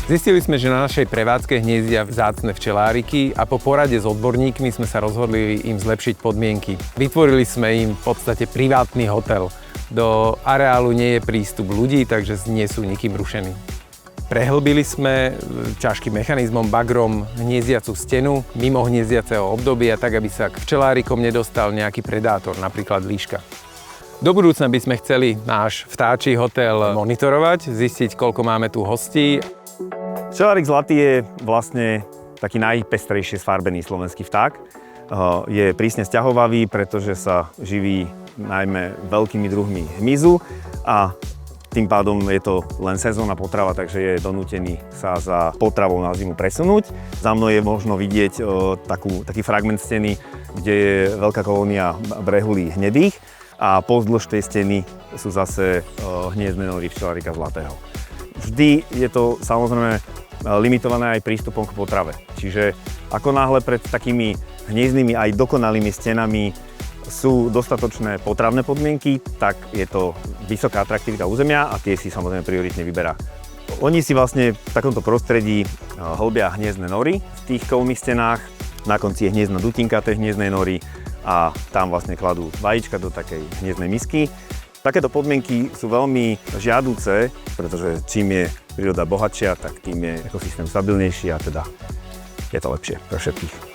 Zistili sme, že na našej prevádzke hniezdia vzácne včeláriky a po porade s odborníkmi sme sa rozhodli im zlepšiť podmienky. Vytvorili sme im v podstate privátny hotel. Do areálu nie je prístup ľudí, takže nie sú nikým rušení. Prehlbili sme ťažkým mechanizmom bagrom hniezdiacu stenu mimo hniezdiaceho obdobia, tak aby sa k včelárikom nedostal nejaký predátor, napríklad líška. Do budúcna by sme chceli náš vtáčí hotel monitorovať, zistiť, koľko máme tu hostí. Včelárik zlatý je vlastne taký najpestrejšie sfarbený slovenský vták. Je prísne sťahovavý, pretože sa živí najmä veľkými druhmi hmyzu a tým pádom je to len sezónna potrava, takže je donútený sa za potravou na zimu presunúť. Za mnou je možno vidieť taký fragment steny, kde je veľká kolónia brehulí hnedých a pozdĺž tej steny sú zase hniezdne nory včelárika zlatého. Vždy je to samozrejme limitované aj prístupom k potrave. Čiže ako náhle pred takými hniezdnymi aj dokonalými stenami sú dostatočné potravné podmienky, tak je to vysoká atraktivita územia a tie si samozrejme prioritne vyberá. Oni si vlastne v takomto prostredí hlbia hniezdne nory v tých kovových stenách, na konci je hniezdna dutinka tej hniezdnej nory a tam vlastne kladú vajíčka do takej hniezdnej misky. Takéto podmienky sú veľmi žiaduce, pretože čím je príroda bohatšia, tak tým je ekosystém stabilnejší a teda je to lepšie pre všetkých.